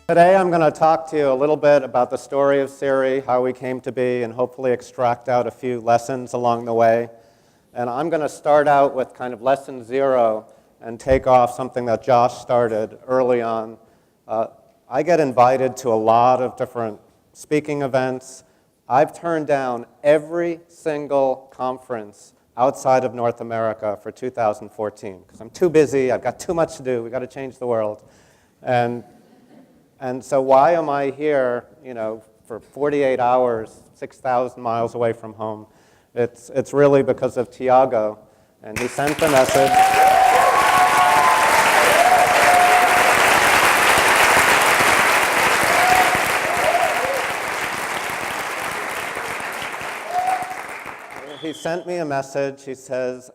Today I'm going to talk to you a little bit about the story of Siri, how we came to be, and hopefully extract out a few lessons along the way. And I'm going to start out with kind of lesson 0 and take off something that Josh started early on. I get invited to a lot of different speaking events. I've turned down every single conference outside of North America for 2014 because I'm too busy, I've got too much to do, we've got to change the world. And so why am I here, for 48 hours, 6,000 miles away from home? It's really because of Tiago, and he sent the message. He sent me a message. He says,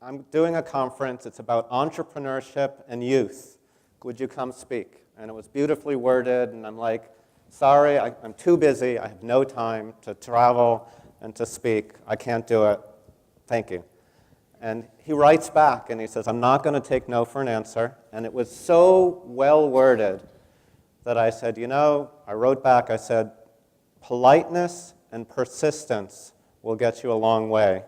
I'm doing a conference. It's about entrepreneurship and youth. Would you come speak? And it was beautifully worded, and I'm like, sorry, I'm too busy. I have no time to travel and to speak. I can't do it. Thank you. And he writes back, and he says, I'm not going to take no for an answer. And it was so well worded that I said, I wrote back, I said, politeness and persistence will get you a long way.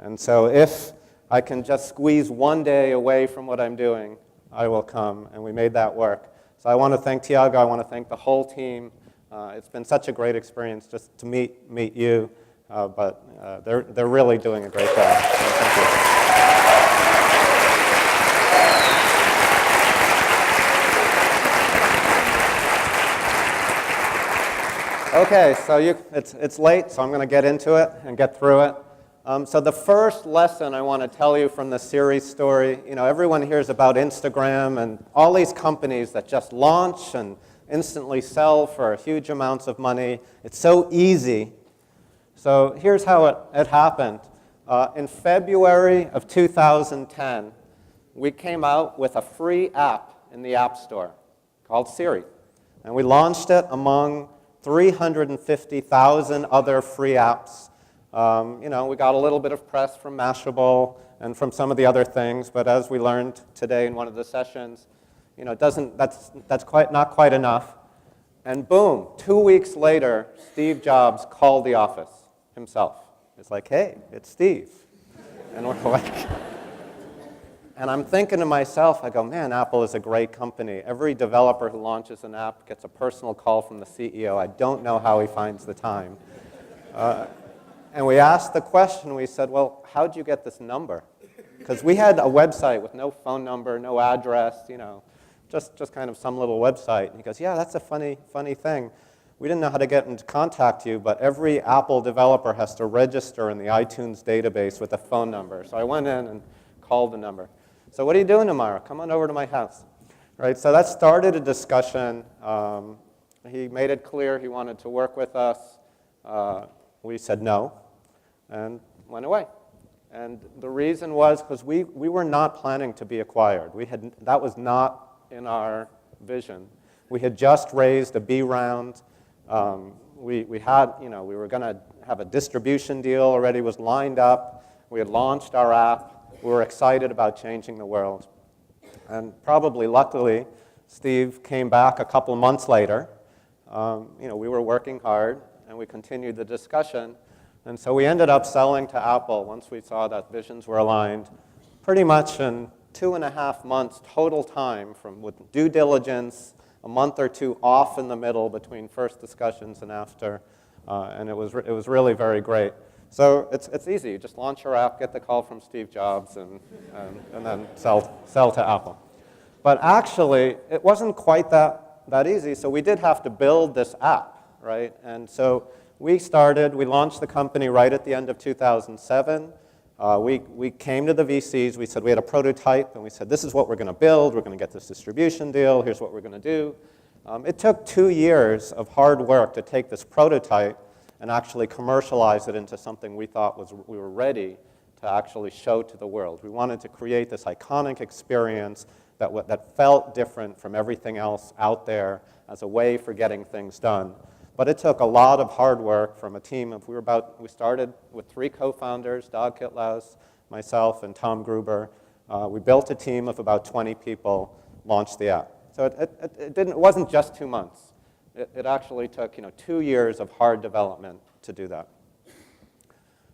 And so if I can just squeeze one day away from what I'm doing, I will come, and we made that work. So I want to thank Tiago, I want to thank the whole team. It's been such a great experience just to meet you, but they're really doing a great job. So thank you. Okay, so it's late, so I'm going to get into it and get through it. So the first lesson I want to tell you from the Siri story, everyone hears about Instagram and all these companies that just launch and instantly sell for huge amounts of money. It's so easy. So here's how it happened. In February of 2010, we came out with a free app in the App Store called Siri. And we launched it among 350,000 other free apps. We got a little bit of press from Mashable and from some of the other things, but as we learned today in one of the sessions, that's not quite enough. And boom, 2 weeks later, Steve Jobs called the office himself. It's like, hey, it's Steve. And we're like, and I'm thinking to myself, I go, man, Apple is a great company. Every developer who launches an app gets a personal call from the CEO. I don't know how he finds the time. And we asked the question, we said, well, how'd you get this number? Because we had a website with no phone number, no address, just kind of some little website. And he goes, yeah, that's a funny thing. We didn't know how to get into contact you, but every Apple developer has to register in the iTunes database with a phone number. So I went in and called the number. So what are you doing tomorrow? Come on over to my house. Right, so that started a discussion. He made it clear he wanted to work with us. We said no. And went away. And the reason was because we were not planning to be acquired. That was not in our vision. We had just raised a B round. We were going to have a distribution deal already was lined up. We had launched our app. We were excited about changing the world. And probably luckily, Steve came back a couple months later. We were working hard, and we continued the discussion. And so we ended up selling to Apple once we saw that visions were aligned, pretty much in 2.5 months total time with due diligence, a month or two off in the middle between first discussions and after, and it was really very great. So it's easy. You just launch your app, get the call from Steve Jobs, and then sell to Apple. But actually, it wasn't quite that easy, so we did have to build this app, right? And so we launched the company right at the end of 2007. We came to the VCs, we said we had a prototype, and we said, this is what we're going to build, we're going to get this distribution deal, here's what we're going to do. It took 2 years of hard work to take this prototype and actually commercialize it into something we thought we were ready to actually show to the world. We wanted to create this iconic experience that felt different from everything else out there as a way for getting things done. But it took a lot of hard work from a team of, we started with 3 co-founders, Dag Kitlaus, myself, and Tom Gruber. We built a team of about 20 people, launched the app. So it wasn't just 2 months. It actually took 2 years of hard development to do that.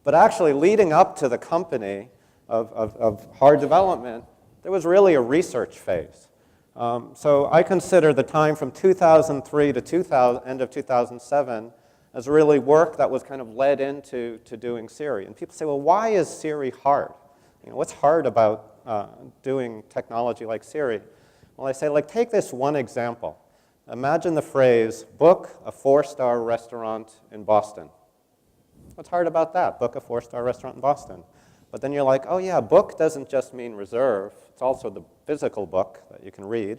But actually, leading up to the company of hard development, there was really a research phase. So I consider the time from 2003 to end of 2007 as really work that was kind of led into doing Siri. And people say, well, why is Siri hard? What's hard about doing technology like Siri? Well, I say, take this one example. Imagine the phrase, book a 4-star restaurant in Boston. What's hard about that? Book a 4-star restaurant in Boston. But then you're like, oh yeah, book doesn't just mean reserve. It's also the physical book that you can read.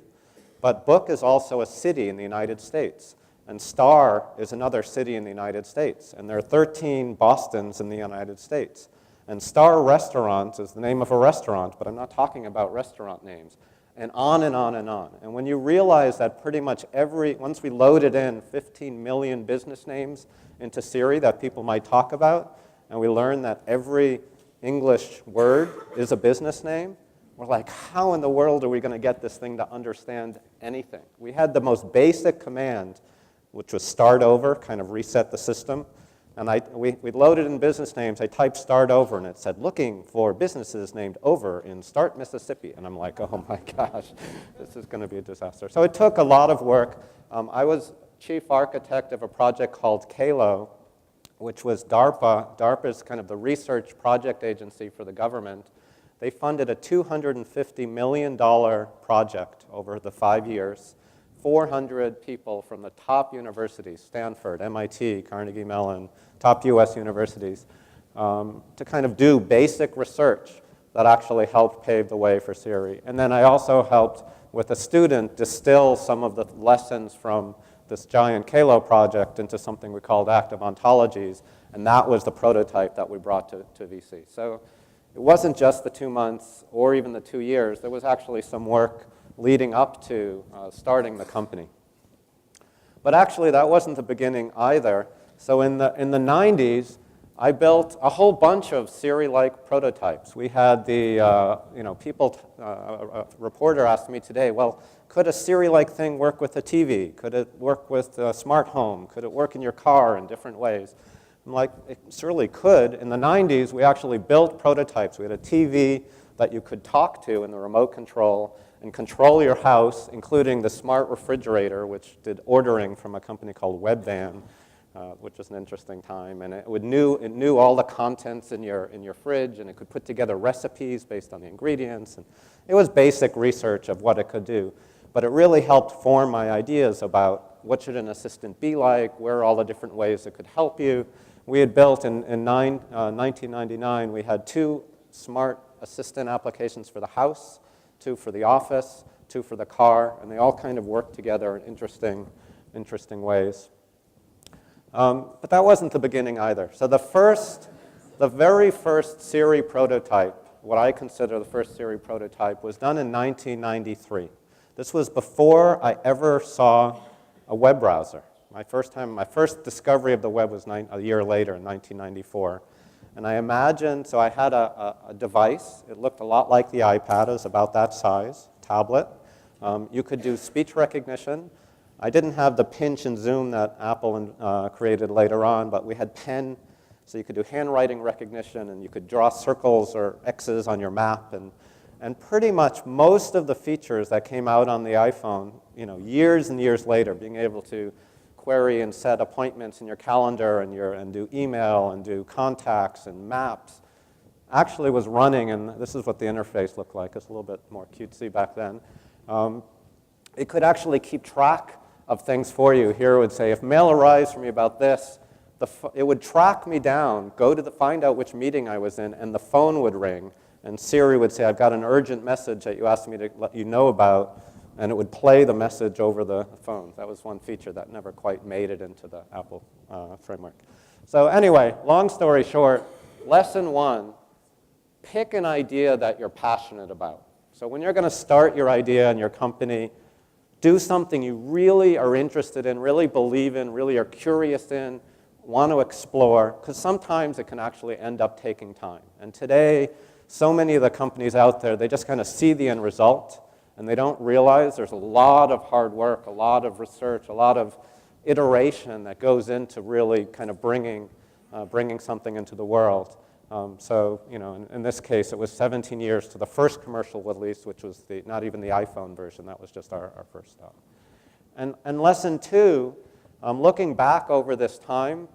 But book is also a city in the United States. And star is another city in the United States. And there are 13 Bostons in the United States. And Star Restaurant is the name of a restaurant, but I'm not talking about restaurant names. And on and on and on. And when you realize that pretty much once we loaded in 15 million business names into Siri that people might talk about, and we learned that every English word is a business name, we're like, how in the world are we going to get this thing to understand anything? We had the most basic command, which was start over, kind of reset the system. And we loaded in business names. I typed start over, and it said, looking for businesses named Over in Start, Mississippi. And I'm like, oh my gosh, this is going to be a disaster. So it took a lot of work. I was chief architect of a project called Kalo, which was DARPA. DARPA is kind of the research project agency for the government. They funded a $250 million project over the 5 years. 400 people from the top universities, Stanford, MIT, Carnegie Mellon, top US universities, to kind of do basic research that actually helped pave the way for Siri. And then I also helped with a student distill some of the lessons from this giant Kalo project into something we called active ontologies, and that was the prototype that we brought to VC. So it wasn't just the 2 months or even the 2 years. There was actually some work leading up to starting the company. But actually, that wasn't the beginning either. So in the 90s, I built a whole bunch of Siri-like prototypes. We had a reporter asked me today, well, could a Siri-like thing work with a TV? Could it work with a smart home? Could it work in your car in different ways? I'm like, it surely could. In the 90s, we actually built prototypes. We had a TV that you could talk to in the remote control and control your house, including the smart refrigerator, which did ordering from a company called Webvan, which was an interesting time. And it knew all the contents in your fridge, and it could put together recipes based on the ingredients. And it was basic research of what it could do. But it really helped form my ideas about what should an assistant be like, where are all the different ways it could help you. We had built in 1999, we had 2 smart assistant applications for the house, 2 for the office, 2 for the car, and they all kind of work together in interesting ways. But that wasn't the beginning either. So the very first Siri prototype, what I consider the first Siri prototype, was done in 1993. This was before I ever saw a web browser. My first discovery of the web was a year later in 1994. And I imagined, so I had a device. It looked a lot like the iPad. It was about that size, tablet. You could do speech recognition. I didn't have the pinch and zoom that Apple created later on, but we had pen, so you could do handwriting recognition, and you could draw circles or X's on your map. And pretty much most of the features that came out on the iPhone, years and years later, being able to query and set appointments in your calendar and do email and do contacts and maps, actually was running, and this is what the interface looked like. It's a little bit more cutesy back then. It could actually keep track of things for you. Here it would say, if mail arrives for me about this, it would track me down, find out which meeting I was in, and the phone would ring, and Siri would say, I've got an urgent message that you asked me to let you know about, and it would play the message over the phone. That was one feature that never quite made it into the Apple framework. So anyway, long story short, lesson 1, pick an idea that you're passionate about. So when you're going to start your idea in your company, do something you really are interested in, really believe in, really are curious in, want to explore, because sometimes it can actually end up taking time. And today, so many of the companies out there, they just kind of see the end result, And they don't realize there's a lot of hard work, a lot of research, a lot of iteration that goes into really kind of bringing something into the world. So, in this case, it was 17 years to the first commercial release, which was not even the iPhone version. That was just our first stop. And lesson 2, looking back over this time,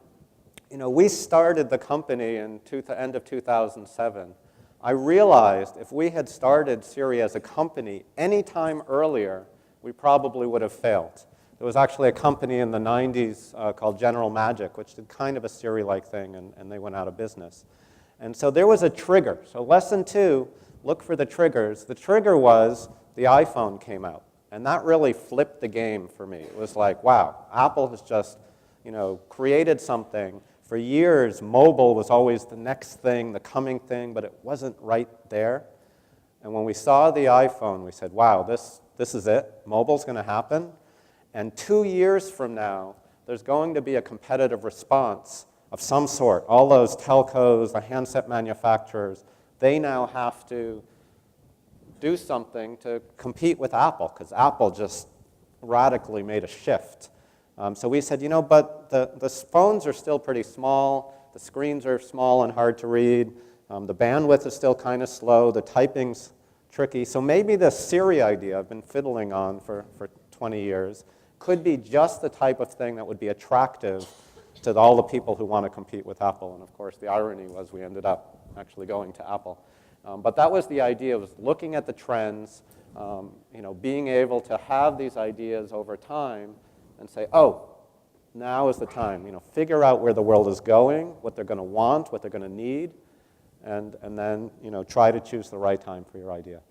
we started the company in end of 2007. I realized if we had started Siri as a company any time earlier, we probably would have failed. There was actually a company in the 90s called General Magic, which did kind of a Siri-like thing, and they went out of business. And so there was a trigger. So lesson 2, look for the triggers. The trigger was the iPhone came out. And that really flipped the game for me. It was like, wow, Apple has just, created something. For years, mobile was always the next thing, the coming thing, but it wasn't right there. And when we saw the iPhone, we said, wow, this is it. Mobile's going to happen. And 2 years from now, there's going to be a competitive response of some sort. All those telcos, the handset manufacturers, they now have to do something to compete with Apple, because Apple just radically made a shift. So we said, but the phones are still pretty small, the screens are small and hard to read, the bandwidth is still kind of slow, the typing's tricky, so maybe the Siri idea I've been fiddling on for 20 years could be just the type of thing that would be attractive to all the people who want to compete with Apple. And of course, the irony was we ended up actually going to Apple. But that was the idea, was looking at the trends, being able to have these ideas over time and say, oh, now is the time. Figure out where the world is going, what they're going to want, what they're going to need, and then try to choose the right time for your idea.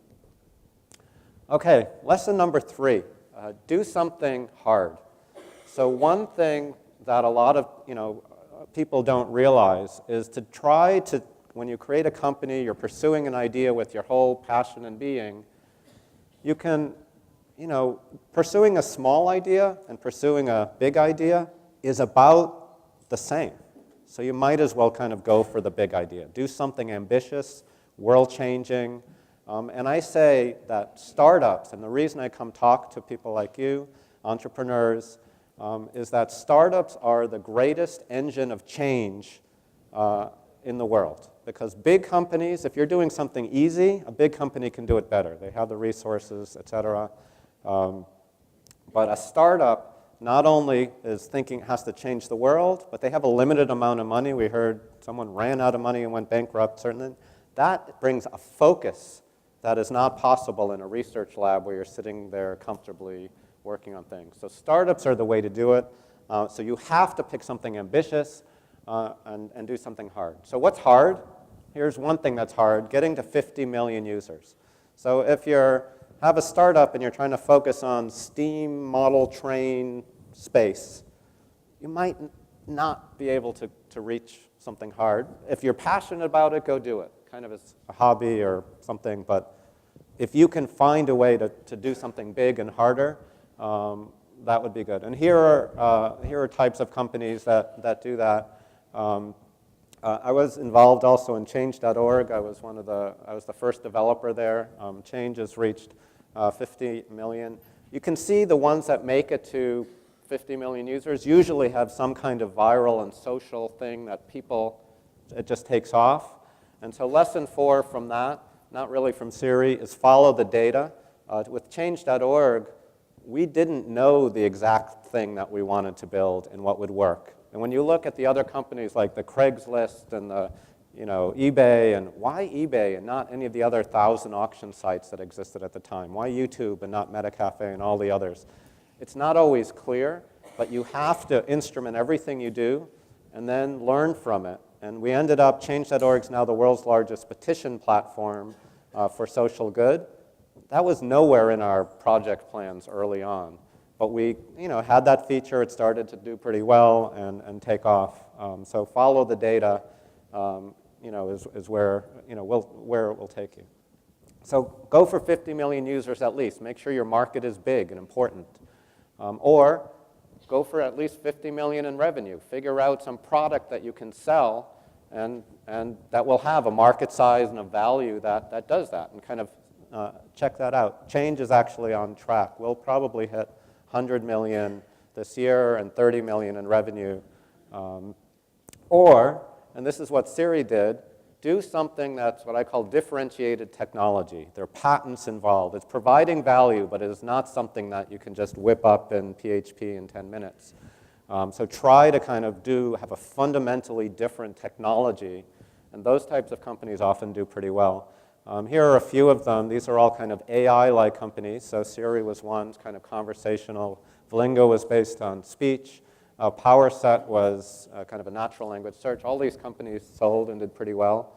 Okay, lesson number 3, do something hard. So one thing that a lot of people don't realize is to try to, when you create a company, you're pursuing an idea with your whole passion and being, you can, pursuing a small idea and pursuing a big idea is about the same. So you might as well kind of go for the big idea. Do something ambitious, world-changing. And I say that startups, and the reason I come talk to people like you, entrepreneurs, is that startups are the greatest engine of change in the world. Because big companies, if you're doing something easy, a big company can do it better. They have the resources, et cetera. But a startup not only is thinking it has to change the world, but they have a limited amount of money. We heard someone ran out of money and went bankrupt, certainly. That brings a focus that is not possible in a research lab where you're sitting there comfortably working on things. So startups are the way to do it. So you have to pick something ambitious and do something hard. So what's hard? Here's one thing that's hard, getting to 50 million users. So if you have a startup and you're trying to focus on steam model train space, you might not be able to reach something hard. If you're passionate about it, go do it, kind of as a hobby or something. But if you can find a way to do something big and harder, that would be good. And here are types of companies that do that. I was involved also in Change.org. I was the first developer there. Change has reached 50 million. You can see the ones that make it to 50 million users usually have some kind of viral and social thing that it just takes off. And so lesson 4 from that, not really from Siri, is follow the data. With Change.org, we didn't know the exact thing that we wanted to build and what would work. And when you look at the other companies like the Craigslist and the eBay, and why eBay and not any of the other 1,000 auction sites that existed at the time? Why YouTube and not Metacafe and all the others? It's not always clear, but you have to instrument everything you do and then learn from it. And we ended up, Change.org is now the world's largest petition platform for social good. That was nowhere in our project plans early on. But we had that feature. It started to do pretty well and take off. So follow the data is where it will take you. So go for 50 million users at least. Make sure your market is big and important. Or go for at least 50 million in revenue. Figure out some product that you can sell and that will have a market size and a value that does that, and kind of check that out. Change is actually on track. We'll probably hit 100 million this year and 30 million in revenue. Or, and this is what Siri did, do something that's what I call differentiated technology. There are patents involved. It's providing value, but it is not something that you can just whip up in PHP in 10 minutes. So try to kind of have a fundamentally different technology, and those types of companies often do pretty well. Here are a few of them. These are all kind of AI-like companies. So Siri was one, kind of conversational. Vlingo was based on speech. PowerSet was kind of a natural language search. All these companies sold and did pretty well.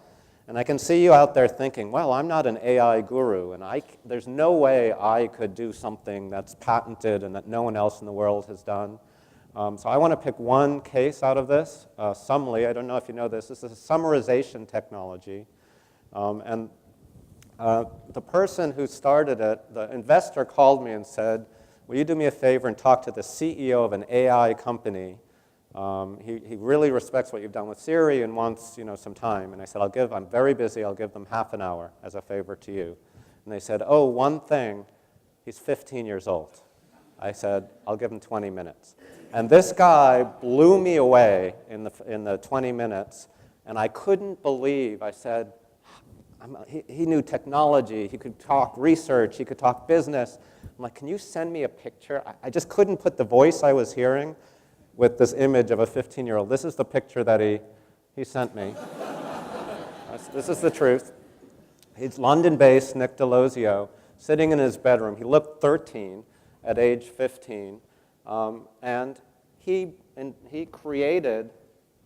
And I can see you out there thinking, well, I'm not an AI guru, and there's no way I could do something that's patented and that no one else in the world has done. So I want to pick one case out of this. Sumly, I don't know if you know this. This is a summarization technology. And the person who started it, the investor called me and said, will you do me a favor and talk to the CEO of an AI company? He really respects what you've done with Siri and wants some time. And I said, I'm very busy. I'll give them half an hour as a favor to you. And they said, oh, one thing, he's 15 years old. I said, I'll give him 20 minutes. And this guy blew me away in the 20 minutes. And I couldn't believe, I said, he knew technology. He could talk research. He could talk business. I'm like, can you send me a picture? I just couldn't put the voice I was hearing with this image of a 15-year-old. This is the picture that he sent me. This is the truth. He's London-based, Nick Delozio, sitting in his bedroom. He looked 13 at age 15. And he created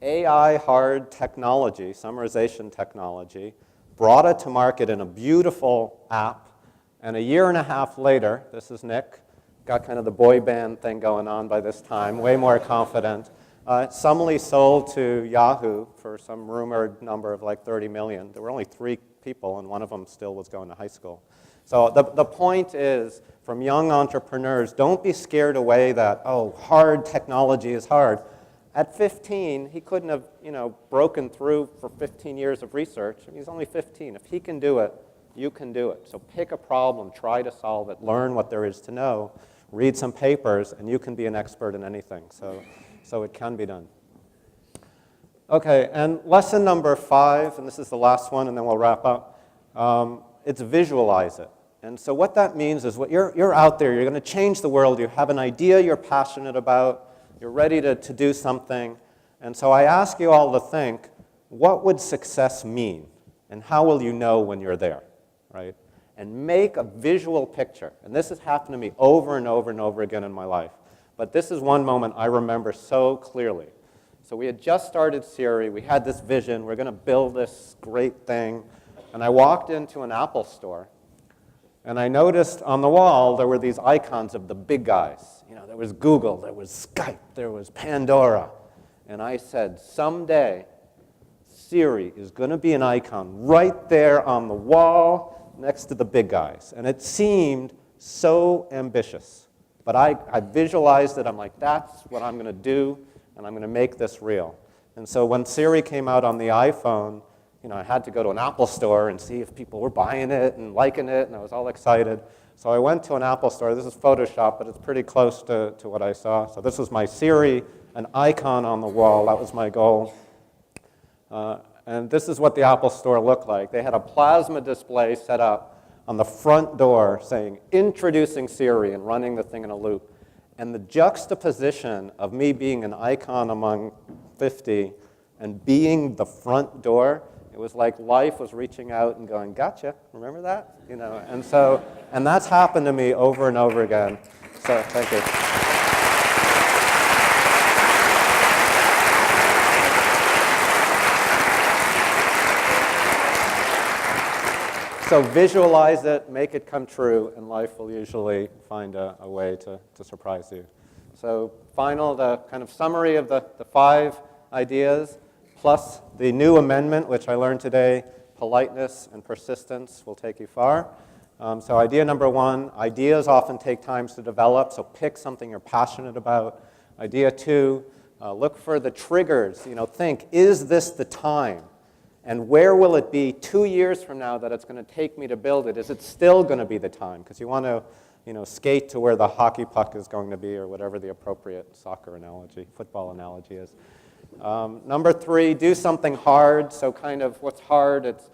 AI hard technology, summarization technology, brought it to market in a beautiful app, and a year and a half later, this is Nick, got kind of the boy band thing going on by this time, way more confident. Sumly sold to Yahoo for some rumored number of like 30 million. There were only 3 people, and one of them still was going to high school. So the point is, from young entrepreneurs, don't be scared away that, oh, hard technology is hard. At 15, he couldn't have, broken through for 15 years of research. I mean, he's only 15. If he can do it, you can do it. So pick a problem, try to solve it, learn what there is to know, read some papers, and you can be an expert in anything. So it can be done. Okay, and lesson number 5, and this is the last one, and then we'll wrap up. It's visualize it. And so what that means is you're out there, you're going to change the world, you have an idea you're passionate about, you're ready to do something. And so I ask you all to think, what would success mean? And how will you know when you're there, right? And make a visual picture. And this has happened to me over and over and over again in my life. But this is one moment I remember so clearly. So we had just started Siri, we had this vision, we're going to build this great thing. And I walked into an Apple store, and I noticed on the wall there were these icons of the big guys. There was Google, there was Skype, there was Pandora. And I said, someday, Siri is going to be an icon right there on the wall next to the big guys. And it seemed so ambitious. But I visualized it. I'm like, that's what I'm going to do, and I'm going to make this real. And so when Siri came out on the iPhone, I had to go to an Apple store and see if people were buying it and liking it, and I was all excited. So I went to an Apple store. This is Photoshop, but it's pretty close to what I saw. So this was my Siri, an icon on the wall. That was my goal. And this is what the Apple store looked like. They had a plasma display set up on the front door saying, introducing Siri, and running the thing in a loop. And the juxtaposition of me being an icon among 50 and being the front door, it was like life was reaching out and going, gotcha, remember that? And that's happened to me over and over again. So thank you. So visualize it, make it come true, and life will usually find a way to surprise you. So the kind of summary of the 5 ideas, plus the new amendment, which I learned today, politeness and persistence will take you far. So idea number 1, ideas often take time to develop, so pick something you're passionate about. Idea 2, look for the triggers. Think, is this the time? And where will it be 2 years from now that it's going to take me to build it? Is it still going to be the time? Because you want to skate to where the hockey puck is going to be, or whatever the appropriate soccer analogy, football analogy is. Number 3, do something hard. So kind of what's hard, it's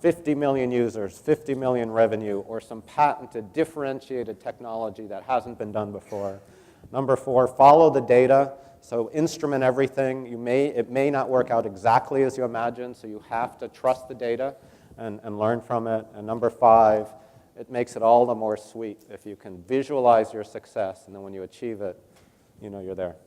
50 million users, 50 million revenue, or some patented differentiated technology that hasn't been done before. Number 4, follow the data. So instrument everything. It may not work out exactly as you imagine, so you have to trust the data and learn from it. And number 5, it makes it all the more sweet if you can visualize your success, and then when you achieve it, you're there.